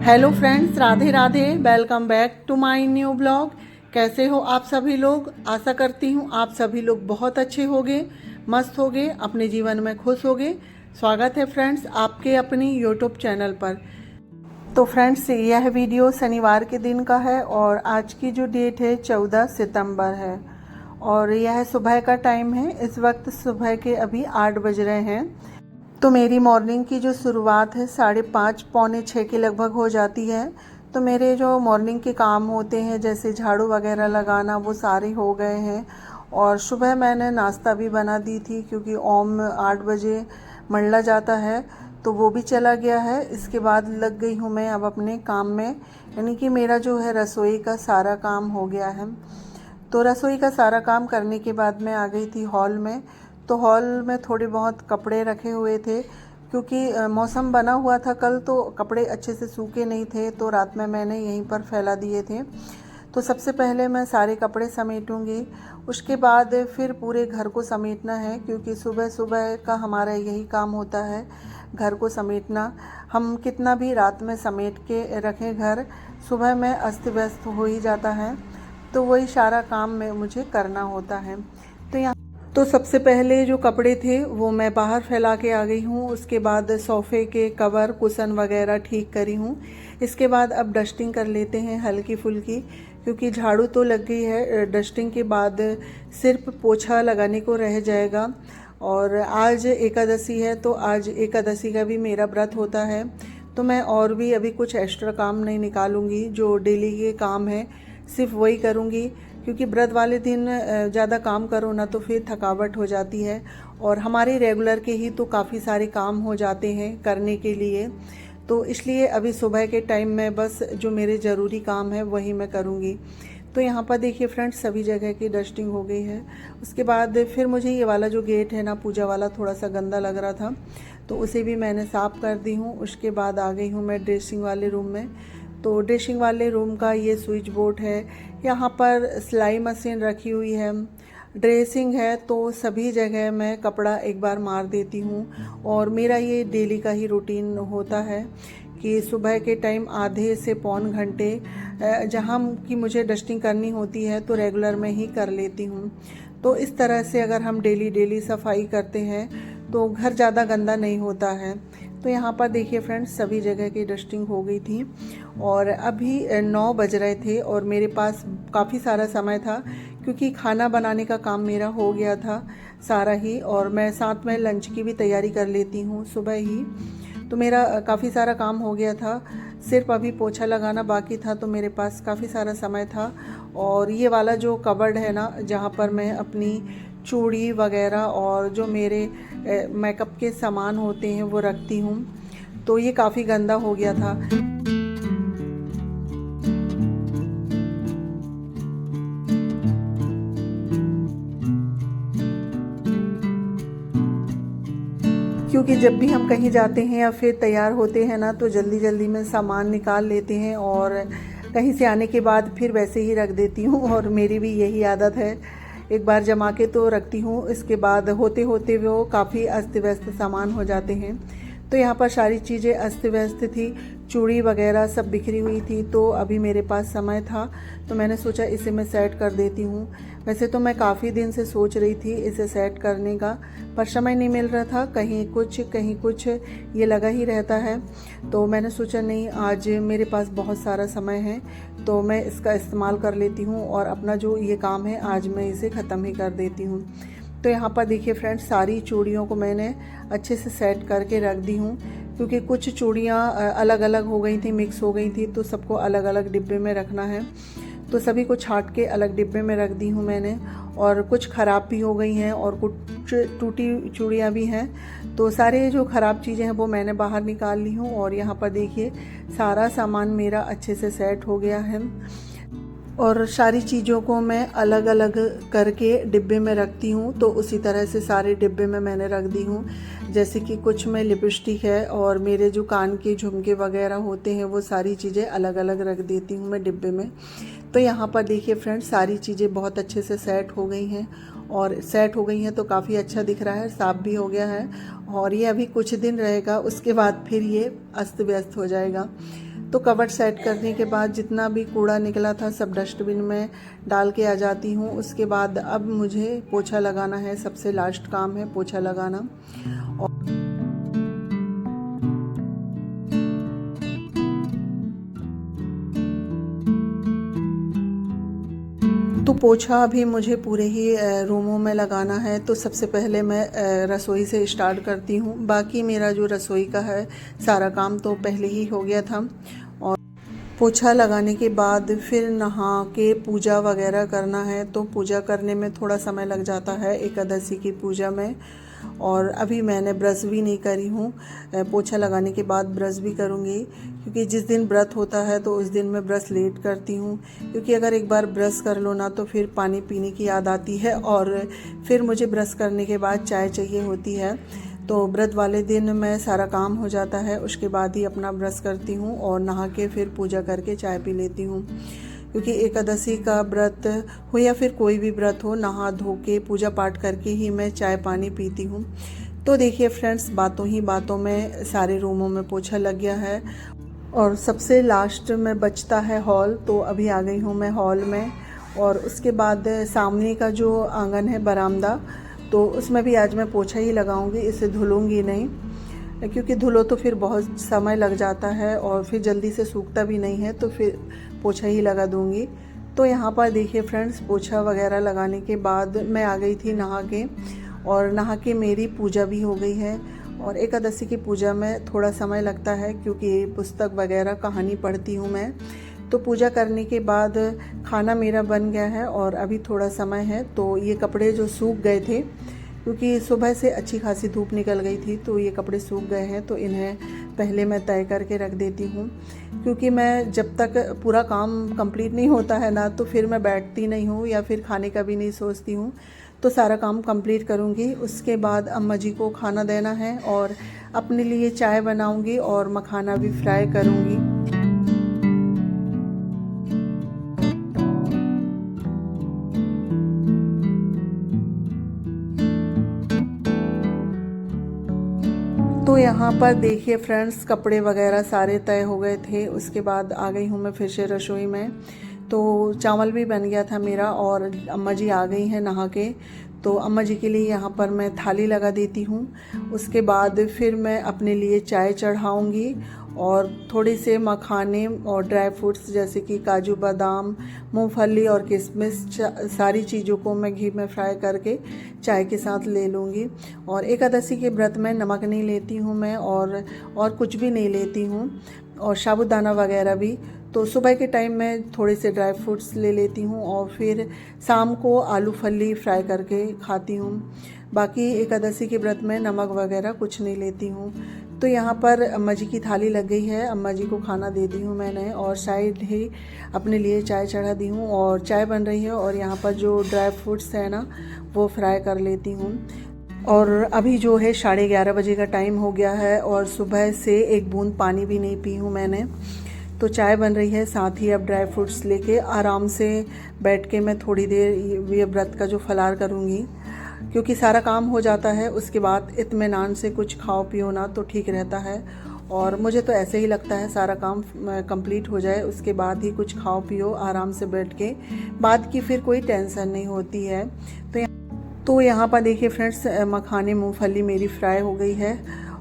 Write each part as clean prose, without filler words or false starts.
Hello friends, Radhe Radhe. Welcome back to my new blog. कैसे हो आप सभी लोग? आशा करती हूँ आप सभी लोग बहुत अच्छे होंगे, मस्त होंगे, अपने जीवन में खुश होंगे। स्वागत है फ्रेंड्स आपके अपनी यूट्यूब चैनल पर। तो फ्रेंड्स, यह वीडियो शनिवार के दिन का है और आज की जो डेट है 14 सितंबर है और यह सुबह का टाइम है। इस वक्त सुबह के अभी 8 बज रहे हैं। तो मेरी मॉर्निंग की जो शुरुआत है 5:30 पौने 6 के लगभग हो जाती है। तो मेरे जो मॉर्निंग के काम होते हैं जैसे झाड़ू वगैरह लगाना वो सारे हो गए हैं और सुबह मैंने नाश्ता भी बना दी थी क्योंकि ओम 8 बजे मंडला जाता है तो वो भी चला गया है। इसके बाद लग गई हूँ मैं अब अपने काम में, यानी कि मेरा जो है रसोई का सारा काम हो गया है। तो रसोई का सारा काम करने के बाद मैं आ गई थी हॉल में। तो हॉल में थोड़े बहुत कपड़े रखे हुए थे क्योंकि मौसम बना हुआ था कल, तो कपड़े अच्छे से सूखे नहीं थे तो रात में मैंने यहीं पर फैला दिए थे। तो सबसे पहले मैं सारे कपड़े समेटूंगी, उसके बाद फिर पूरे घर को समेटना है क्योंकि सुबह सुबह का हमारा यही काम होता है, घर को समेटना। हम कितना भी रात में समेट के रखें घर, सुबह में अस्त व्यस्त हो ही जाता है। तो वही सारा काम में मुझे करना होता है। तो सबसे पहले जो कपड़े थे वो मैं बाहर फैला के आ गई हूँ। उसके बाद सोफ़े के कवर कुशन वगैरह ठीक करी हूँ। इसके बाद अब डस्टिंग कर लेते हैं हल्की फुल्की, क्योंकि झाड़ू तो लग गई है। डस्टिंग के बाद सिर्फ पोछा लगाने को रह जाएगा। और आज एकादशी है तो आज एकादशी का भी मेरा व्रत होता है। तो मैं और भी अभी कुछ एक्स्ट्रा काम नहीं निकालूंगी, जो डेली के काम है सिर्फ वही करूंगी क्योंकि व्रत वाले दिन ज़्यादा काम करो ना तो फिर थकावट हो जाती है और हमारे रेगुलर के ही तो काफ़ी सारे काम हो जाते हैं करने के लिए। तो इसलिए अभी सुबह के टाइम में बस जो मेरे ज़रूरी काम है वही मैं करूँगी। तो यहाँ पर देखिए फ्रेंड्स, सभी जगह की डस्टिंग हो गई है। उसके बाद फिर मुझे ये वाला जो गेट है ना पूजा वाला, थोड़ा सा गंदा लग रहा था तो उसे भी मैंने साफ़ कर दी हूँ। उसके बाद आ गई हूँ मैं ड्रेसिंग वाले रूम में। तो ड्रेसिंग वाले रूम का ये स्विच बोर्ड है, यहाँ पर सिलाई मशीन रखी हुई है, ड्रेसिंग है, तो सभी जगह मैं कपड़ा एक बार मार देती हूँ। और मेरा ये डेली का ही रूटीन होता है कि सुबह के टाइम आधे से पौन घंटे जहाँ की मुझे डस्टिंग करनी होती है तो रेगुलर में ही कर लेती हूँ। तो इस तरह से अगर हम डेली सफाई करते हैं तो घर ज़्यादा गंदा नहीं होता है। तो यहाँ पर देखिए फ्रेंड्स, सभी जगह की डस्टिंग हो गई थी और अभी 9 बज रहे थे और मेरे पास काफ़ी सारा समय था क्योंकि खाना बनाने का काम मेरा हो गया था सारा ही, और मैं साथ में लंच की भी तैयारी कर लेती हूँ सुबह ही। तो मेरा काफ़ी सारा काम हो गया था, सिर्फ अभी पोछा लगाना बाकी था, तो मेरे पास काफ़ी सारा समय था। और ये वाला जो कबर्ड है ना, जहाँ पर मैं अपनी चूड़ी वगैरह और जो मेरे मेकअप के सामान होते हैं वो रखती हूँ, तो ये काफ़ी गंदा हो गया था। क्योंकि जब भी हम कहीं जाते हैं या फिर तैयार होते हैं ना तो जल्दी जल्दी में सामान निकाल लेते हैं और कहीं से आने के बाद फिर वैसे ही रख देती हूँ, और मेरी भी यही आदत है, एक बार जमा के तो रखती हूँ, इसके बाद होते होते वो काफ़ी अस्त व्यस्त सामान हो जाते हैं। तो यहाँ पर सारी चीज़ें अस्त व्यस्त थी, चूड़ी वगैरह सब बिखरी हुई थी, तो अभी मेरे पास समय था तो मैंने सोचा इसे मैं सेट कर देती हूँ। वैसे तो मैं काफ़ी दिन से सोच रही थी इसे सेट करने का, पर समय नहीं मिल रहा था, कहीं कुछ ये लगा ही रहता है। तो मैंने सोचा नहीं, आज मेरे पास बहुत सारा समय है तो मैं इसका इस्तेमाल कर लेती हूँ और अपना जो ये काम है आज मैं इसे ख़त्म ही कर देती हूँ। तो यहाँ पर देखिए फ्रेंड्स, सारी चूड़ियों को मैंने अच्छे से सेट करके रख दी हूँ क्योंकि कुछ चूड़ियाँ अलग अलग हो गई थी, मिक्स हो गई थी, तो सबको अलग अलग डिब्बे में रखना है। तो सभी को छांट के अलग डिब्बे में रख दी हूँ मैंने, और कुछ ख़राब भी हो गई हैं और कुछ टूटी चूड़ियाँ भी हैं। तो सारे जो ख़राब चीज़ें हैं वो मैंने बाहर निकाल ली हूँ और यहाँ पर देखिए सारा सामान मेरा अच्छे से सेट हो गया है। और सारी चीज़ों को मैं अलग अलग करके डिब्बे में रखती हूँ, तो उसी तरह से सारे डिब्बे में मैंने रख दी हूँ। जैसे कि कुछ में लिपस्टिक है और मेरे जो कान के झुमके वगैरह होते हैं वो सारी चीज़ें अलग अलग रख देती हूँ मैं डिब्बे में। तो यहाँ पर देखिए फ्रेंड्स, सारी चीज़ें बहुत अच्छे से सेट हो गई हैं और सेट हो गई हैं तो काफ़ी अच्छा दिख रहा है, साफ़ भी हो गया है। और ये अभी कुछ दिन रहेगा, उसके बाद फिर ये अस्त व्यस्त हो जाएगा। तो कवर सेट करने के बाद जितना भी कूड़ा निकला था सब डस्टबिन में डाल के आ जाती हूँ। उसके बाद अब मुझे पोछा लगाना है, सबसे लास्ट काम है पोछा लगाना। तो पोछा अभी मुझे पूरे ही रूमों में लगाना है। तो सबसे पहले मैं रसोई से स्टार्ट करती हूँ। बाकी मेरा जो रसोई का है सारा काम तो पहले ही हो गया था। और पोछा लगाने के बाद फिर नहा के पूजा वगैरह करना है। तो पूजा करने में थोड़ा समय लग जाता है एकादशी की पूजा में। और अभी मैंने ब्रश भी नहीं करी हूँ, पोछा लगाने के बाद ब्रश भी करूँगी, क्योंकि जिस दिन व्रत होता है तो उस दिन मैं ब्रश लेट करती हूँ। क्योंकि अगर एक बार ब्रश कर लो ना तो फिर पानी पीने की याद आती है और फिर मुझे ब्रश करने के बाद चाय चाहिए होती है। तो व्रत वाले दिन मैं सारा काम हो जाता है, उसके बाद ही अपना ब्रश करती हूँ और नहा के फिर पूजा करके चाय पी लेती हूँ। क्योंकि एकादशी का व्रत हो या फिर कोई भी व्रत हो, नहा धो के पूजा पाठ करके ही मैं चाय पानी पीती हूँ। तो देखिए फ्रेंड्स, बातों ही बातों में सारे रूमों में पोछा लग गया है और सबसे लास्ट में बचता है हॉल। तो अभी आ गई हूँ मैं हॉल में। और उसके बाद सामने का जो आंगन है बरामदा, तो उसमें भी आज मैं पोछा ही लगाऊंगी, इसे धुलूंगी नहीं, क्योंकि धुलो तो फिर बहुत समय लग जाता है और फिर जल्दी से सूखता भी नहीं है, तो फिर पोछा ही लगा दूंगी। तो यहाँ पर देखिए फ्रेंड्स, पोछा वगैरह लगाने के बाद मैं आ गई थी नहा के, और नहा के मेरी पूजा भी हो गई है। और एकादशी की पूजा में थोड़ा समय लगता है, क्योंकि पुस्तक वगैरह कहानी पढ़ती हूँ मैं। तो पूजा करने के बाद खाना मेरा बन गया है और अभी थोड़ा समय है। तो ये कपड़े जो सूख गए थे, क्योंकि सुबह से अच्छी खासी धूप निकल गई थी, तो ये कपड़े सूख गए हैं, तो इन्हें पहले मैं तय करके रख देती हूँ। क्योंकि मैं जब तक पूरा काम कंप्लीट नहीं होता है ना, तो फिर मैं बैठती नहीं हूँ या फिर खाने का भी नहीं सोचती हूँ। तो सारा काम कंप्लीट करूँगी, उसके बाद अम्मा जी को खाना देना है और अपने लिए चाय बनाऊँगी और मखाना भी फ्राई करूँगी। तो यहाँ पर देखिए फ्रेंड्स, कपड़े वगैरह सारे तय हो गए थे। उसके बाद आ गई हूँ मैं फिर से रसोई में। तो चावल भी बन गया था मेरा और अम्मा जी आ गई हैं नहा के। तो अम्मा जी के लिए यहाँ पर मैं थाली लगा देती हूँ। उसके बाद फिर मैं अपने लिए चाय चढ़ाऊँगी और थोड़े से मखाने और ड्राई फ्रूट्स जैसे कि काजू बादाम, मूंगफली और किशमिश, सारी चीज़ों को मैं घी में फ्राई करके चाय के साथ ले लूँगी। और एकादशी के व्रत में नमक नहीं लेती हूँ मैं, और कुछ भी नहीं लेती हूँ, और साबूदाना वगैरह भी। तो सुबह के टाइम में थोड़े से ड्राई फ्रूट्स ले लेती हूँ और फिर शाम को आलू फली फ्राई करके खाती हूँ। बाकी एकादशी के व्रत में नमक वगैरह कुछ नहीं लेती हूँ। तो यहाँ पर अम्मा जी की थाली लग गई है, अम्मा जी को खाना दे दी हूँ मैंने, और साइड ही अपने लिए चाय चढ़ा दी हूँ और चाय बन रही है। और यहाँ पर जो ड्राई फ्रूट्स है ना, वो फ्राई कर लेती हूँ। और अभी जो है 11:30 बजे का टाइम हो गया है और सुबह से एक बूंद पानी भी नहीं पी हूँ मैंने। तो चाय बन रही है, साथ ही अब ड्राई फ्रूट्स लेके आराम से बैठ के मैं थोड़ी देर ये व्रत का जो फलार करूँगी, क्योंकि सारा काम हो जाता है। उसके बाद इत्मीनान से कुछ खाओ पियो ना तो ठीक रहता है। और मुझे तो ऐसे ही लगता है सारा काम कंप्लीट हो जाए, उसके बाद ही कुछ खाओ पियो आराम से बैठ के, बाद की फिर कोई टेंशन नहीं होती है। तो यहाँ पर देखिए फ्रेंड्स, मखाने मूंगफली मेरी फ्राई हो गई है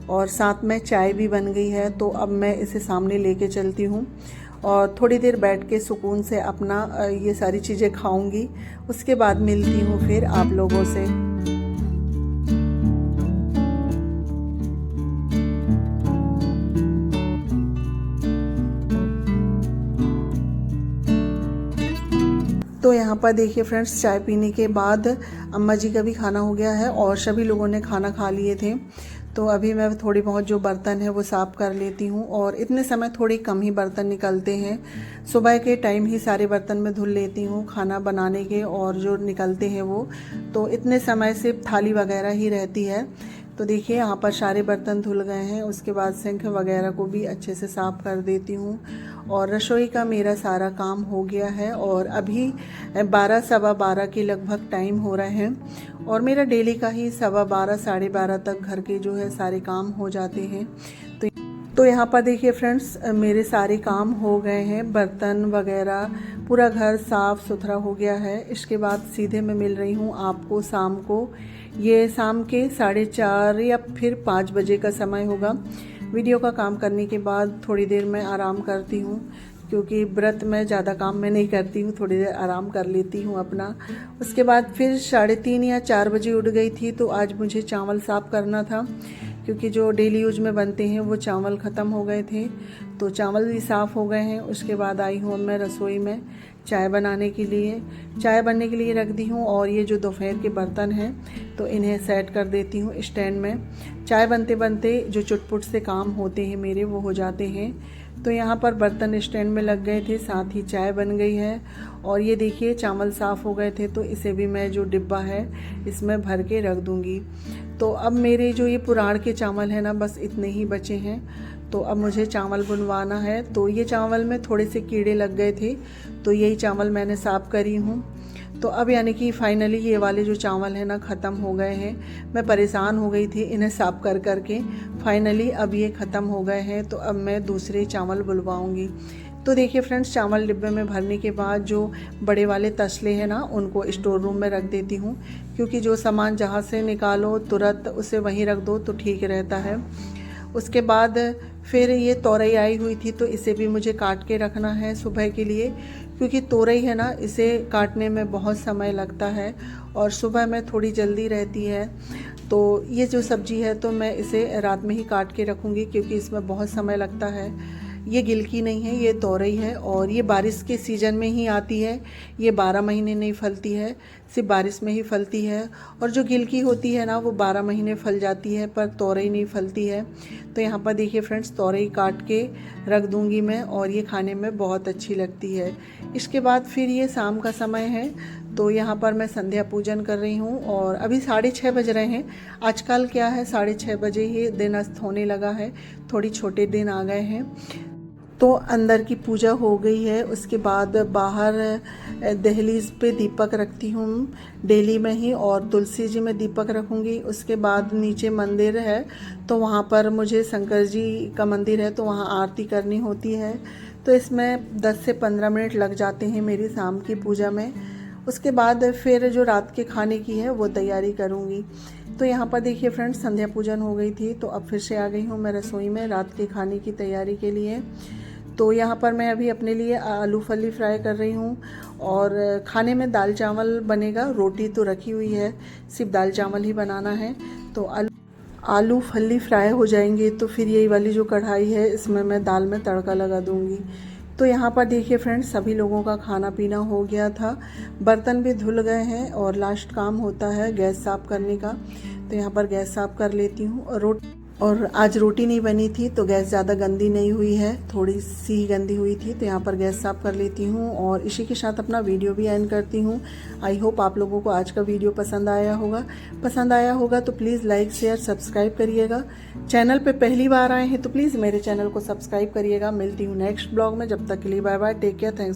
और साथ में चाय भी बन गई है। तो अब मैं इसे सामने लेके चलती हूँ और थोड़ी देर बैठ के सुकून से अपना ये सारी चीज़ें खाऊंगी। उसके बाद मिलती हूँ फिर आप लोगों से। तो यहाँ पर देखिए फ्रेंड्स, चाय पीने के बाद अम्मा जी का भी खाना हो गया है और सभी लोगों ने खाना खा लिए थे। तो अभी मैं थोड़ी बहुत जो बर्तन है वो साफ़ कर लेती हूँ, और इतने समय थोड़े कम ही बर्तन निकलते हैं। सुबह के टाइम ही सारे बर्तन मैं धुल लेती हूँ खाना बनाने के, और जो निकलते हैं वो तो इतने समय सिर्फ थाली वगैरह ही रहती है। तो देखिए यहाँ पर सारे बर्तन धुल गए हैं। उसके बाद सिंक वगैरह को भी अच्छे से साफ़ कर देती हूँ और रसोई का मेरा सारा काम हो गया है। और अभी 12 सवा 12 के लगभग टाइम हो रहे हैं, और मेरा डेली का ही 12:15 साढ़े 12 तक घर के जो है सारे काम हो जाते हैं। तो यहाँ पर देखिए फ्रेंड्स, मेरे सारे काम हो गए हैं, बर्तन वगैरह पूरा घर साफ़ सुथरा हो गया है। इसके बाद सीधे मैं मिल रही हूँ आपको शाम को। ये शाम के 4:30 या फिर 5 बजे का समय होगा। वीडियो का काम करने के बाद थोड़ी देर मैं आराम करती हूँ, क्योंकि व्रत में ज़्यादा काम मैं नहीं करती हूँ, थोड़ी देर आराम कर लेती हूँ अपना। उसके बाद फिर 3:30 या 4 बजे उठ गई थी। तो आज मुझे चावल साफ़ करना था, क्योंकि जो डेली यूज में बनते हैं वो चावल ख़त्म हो गए थे, तो चावल भी साफ़ हो गए हैं। उसके बाद आई हूँ मैं रसोई में चाय बनाने के लिए। चाय बनने के लिए रख दी हूँ, और ये जो दोपहर के बर्तन हैं तो इन्हें सेट कर देती हूँ स्टैंड में। चाय बनते बनते जो चुटपुट से काम होते हैं मेरे वो हो जाते हैं। तो यहाँ पर बर्तन स्टैंड में लग गए थे, साथ ही चाय बन गई है। और ये देखिए चावल साफ़ हो गए थे, तो इसे भी मैं जो डिब्बा है इसमें भर के रख दूँगी। तो अब मेरे जो ये पुराण के चावल हैं ना, बस इतने ही बचे हैं। तो अब मुझे चावल बुनवाना है। तो ये चावल में थोड़े से कीड़े लग गए थे, तो यही चावल मैंने साफ़ करी हूँ। तो अब यानी कि फाइनली ये वाले जो चावल हैं ना ख़त्म हो गए हैं। मैं परेशान हो गई थी इन्हें साफ़ कर कर के, फाइनली अब ये ख़त्म हो गए हैं। तो अब मैं दूसरे चावल बुलवाऊँगी। तो देखिए फ्रेंड्स, चावल डिब्बे में भरने के बाद जो बड़े वाले तसले हैं ना, उनको स्टोर रूम में रख देती हूँ, क्योंकि जो सामान जहाँ से निकालो तुरंत उसे वहीं रख दो तो ठीक रहता है। उसके बाद फिर ये तोरई आई हुई थी, तो इसे भी मुझे काट के रखना है सुबह के लिए, क्योंकि तोरई है ना, इसे काटने में बहुत समय लगता है और सुबह में थोड़ी जल्दी रहती है। तो ये जो सब्ज़ी है तो मैं इसे रात में ही काट के रखूँगी, क्योंकि इसमें बहुत समय लगता है। ये गिलकी नहीं है, ये तोरई है, और ये बारिश के सीज़न में ही आती है। ये 12 महीने नहीं फलती है, सिर्फ बारिश में ही फलती है। और जो गिलकी होती है ना, वो 12 महीने फल जाती है, पर तोरई नहीं फलती है। तो यहाँ पर देखिए फ्रेंड्स, तोरई काट के रख दूँगी मैं, और ये खाने में बहुत अच्छी लगती है। इसके बाद फिर ये शाम का समय है, तो यहाँ पर मैं संध्या पूजन कर रही हूँ, और अभी 6:30 बज रहे हैं। आजकल क्या है, 6:30 बजे ही दिन अस्त होने लगा है, थोड़ी छोटे दिन आ गए हैं। तो अंदर की पूजा हो गई है। उसके बाद बाहर दहलीज पे दीपक रखती हूँ डेली में ही, और तुलसी जी में दीपक रखूँगी। उसके बाद नीचे मंदिर है, तो वहाँ पर मुझे शंकर जी का मंदिर है, तो वहाँ आरती करनी होती है। तो इसमें 10 से 15 मिनट लग जाते हैं मेरी शाम की पूजा में। उसके बाद फिर जो रात के खाने की है वो तैयारी करूँगी। तो यहाँ पर देखिए फ्रेंड्स, संध्या पूजन हो गई थी, तो अब फिर से आ गई हूँ मैं रसोई में रात के खाने की तैयारी के लिए। तो यहाँ पर मैं अभी अपने लिए आलू फली फ्राई कर रही हूँ, और खाने में दाल चावल बनेगा। रोटी तो रखी हुई है, सिर्फ दाल चावल ही बनाना है। तो आलू फली फ्राई हो जाएंगे, तो फिर यही वाली जो कढ़ाई है इसमें मैं दाल में तड़का लगा दूँगी। तो यहाँ पर देखिए फ्रेंड्स, सभी लोगों का खाना पीना हो गया था, बर्तन भी धुल गए हैं, और लास्ट काम होता है गैस साफ़ करने का। तो यहाँ पर गैस साफ़ कर लेती हूँ। और आज रोटी नहीं बनी थी, तो गैस ज़्यादा गंदी नहीं हुई है, थोड़ी सी ही गंदी हुई थी। तो यहाँ पर गैस साफ़ कर लेती हूँ, और इसी के साथ अपना वीडियो भी एंड करती हूँ। आई होप आप लोगों को आज का वीडियो पसंद आया होगा। तो प्लीज़ लाइक शेयर सब्सक्राइब करिएगा। चैनल पे पहली बार आए हैं तो प्लीज़ मेरे चैनल को सब्सक्राइब करिएगा। मिलती हूँ नेक्स्ट ब्लॉग में, जब तक के लिए bye bye, take care, thanks.